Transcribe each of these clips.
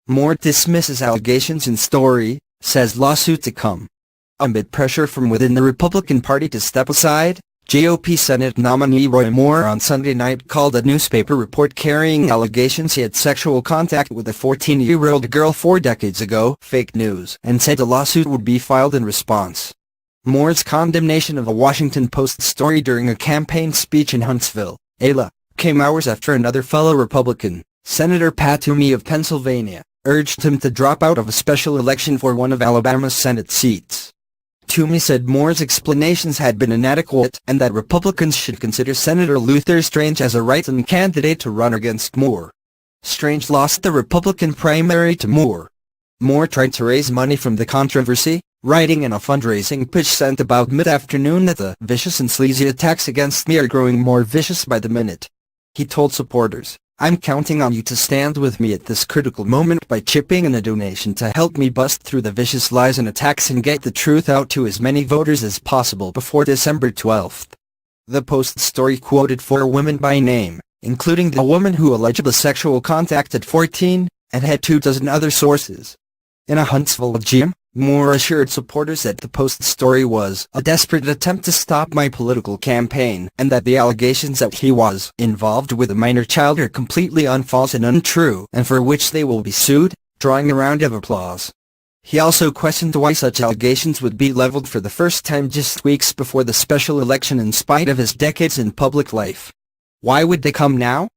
Moore dismisses allegations in story, says lawsuit to come. Amid pressure from within the Republican Party to step aside, GOP Senate nominee Roy Moore on Sunday night called a newspaper report carrying allegations he had sexual contact with a 14-year-old girl 4 decades ago fake news and said a lawsuit would be filed in response. Moore's condemnation of a Washington Post story during a campaign speech in Huntsville, Ala, came hours after another fellow Republican, Senator Pat Toomey of Pennsylvania, urged him to drop out of a special election for one of Alabama's Senate seats. Toomey said Moore's explanations had been inadequate and that Republicans should consider Senator Luther Strange as a write-in candidate to run against Moore. Strange lost the Republican primary to Moore. Moore tried to raise money from the controversy, writing in a fundraising pitch sent about mid-afternoon that the vicious and sleazy attacks against me are growing more vicious by the minute. He told supporters, "I'm counting on you to stand with me at this critical moment by chipping in a donation to help me bust through the vicious lies and attacks and get the truth out to as many voters as possible before December 12th. The Post story quoted 4 women by name, including the woman who alleged sexual contact at 14, and had 24 other sources. In a Huntsville gym, Moore assured supporters that the Post story was a desperate attempt to stop my political campaign and that the allegations that he was involved with a minor child are completely unfalse and untrue and for which they will be sued, drawing a round of applause. He also questioned why such allegations would be leveled for the first time just weeks before the special election in spite of his decades in public life. Why would they come now?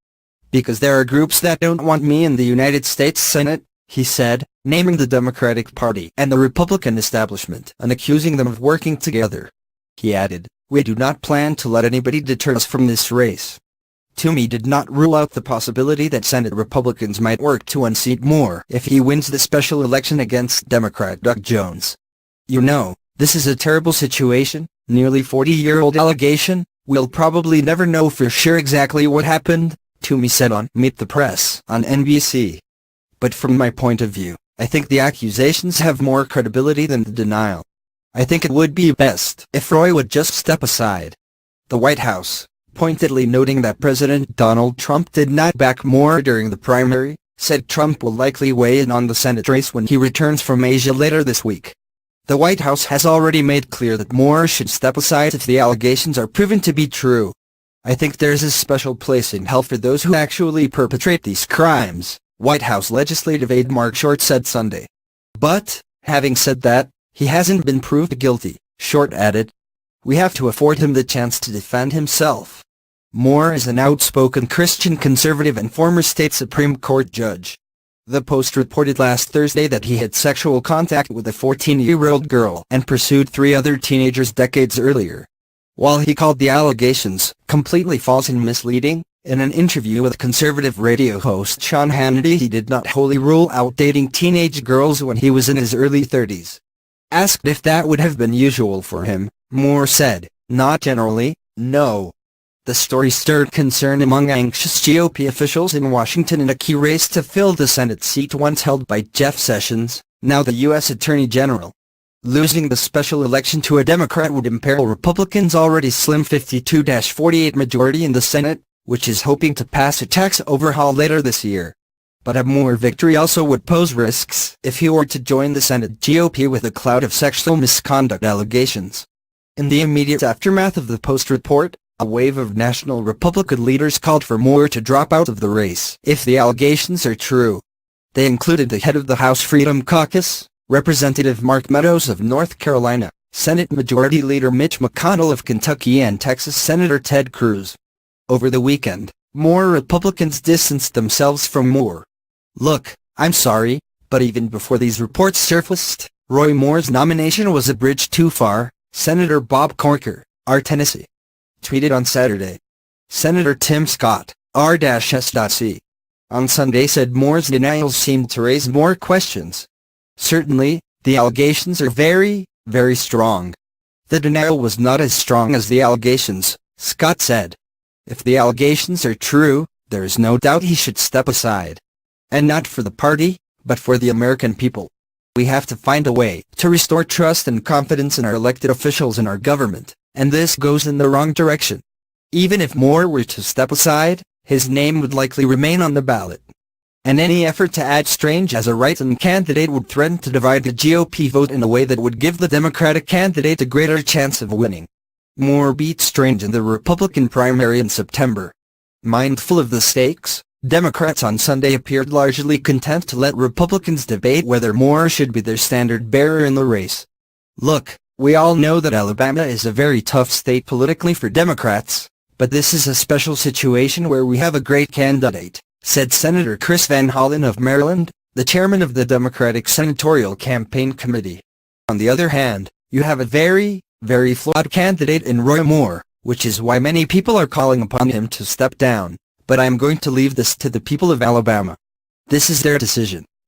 Because there are groups that don't want me in the United States Senate, he said, naming the Democratic Party and the Republican establishment and accusing them of working together. He added, "We do not plan to let anybody deter us from this race." Toomey did not rule out the possibility that Senate Republicans might work to unseat Moore if he wins the special election against Democrat Doug Jones. "You know, this is a terrible situation, nearly 40-year-old allegation, we'll probably never know for sure exactly what happened," Toomey said on Meet the Press on NBC. "But from my point of view, I think the accusations have more credibility than the denial. I think it would be best if Roy would just step aside." The White House, pointedly noting that President Donald Trump did not back Moore during the primary, said Trump will likely weigh in on the Senate race when he returns from Asia later this week. The White House has already made clear that Moore should step aside if the allegations are proven to be true. "I think there's a special place in hell for those who actually perpetrate these crimes," White House legislative aide Mark Short said Sunday. But, having said that, he hasn't been proved guilty, Short added. "We have to afford him the chance to defend himself." Moore is an outspoken Christian conservative and former state Supreme Court judge. The Post reported last Thursday that he had sexual contact with a 14-year-old girl and pursued 3 other teenagers decades earlier. While he called the allegations completely false and misleading, in an interview with conservative radio host Sean Hannity he did not wholly rule out dating teenage girls when he was in his early 30s. Asked if that would have been usual for him, Moore said, "Not generally, no." The story stirred concern among anxious GOP officials in Washington in a key race to fill the Senate seat once held by Jeff Sessions, now the U.S. Attorney General. Losing the special election to a Democrat would imperil Republicans' already slim 52-48 majority in the Senate, which is hoping to pass a tax overhaul later this year. But a Moore victory also would pose risks if he were to join the Senate GOP with a cloud of sexual misconduct allegations. In the immediate aftermath of the Post report, a wave of national Republican leaders called for Moore to drop out of the race if the allegations are true. They included the head of the House Freedom Caucus, Representative Mark Meadows of North Carolina, Senate Majority Leader Mitch McConnell of Kentucky and Texas Senator Ted Cruz. Over the weekend, more Republicans distanced themselves from Moore. "Look, I'm sorry, but even before these reports surfaced, Roy Moore's nomination was a bridge too far," Senator Bob Corker, R. Tennessee, tweeted on Saturday. Senator Tim Scott, R-S.C., on Sunday said Moore's denials seemed to raise more questions. "Certainly, the allegations are very, very strong. The denial was not as strong as the allegations," Scott said. "If the allegations are true, there is no doubt he should step aside. And not for the party, but for the American people. We have to find a way to restore trust and confidence in our elected officials and our government, and this goes in the wrong direction." Even if Moore were to step aside, his name would likely remain on the ballot. and any effort to add Strange as a write-in candidate would threaten to divide the GOP vote in a way that would give the Democratic candidate a greater chance of winning. Moore beat Strange in the Republican primary in September. Mindful of the stakes, Democrats on Sunday appeared largely content to let Republicans debate whether Moore should be their standard-bearer in the race. "Look, we all know that Alabama is a very tough state politically for Democrats, but this is a special situation where we have a great candidate," said Senator Chris Van Hollen of Maryland, the chairman of the Democratic Senatorial Campaign Committee. On the other hand, you have a very flawed candidate in Roy Moore, which is why many people are calling upon him to step down, but I am going to leave this to the people of Alabama. This is their decision.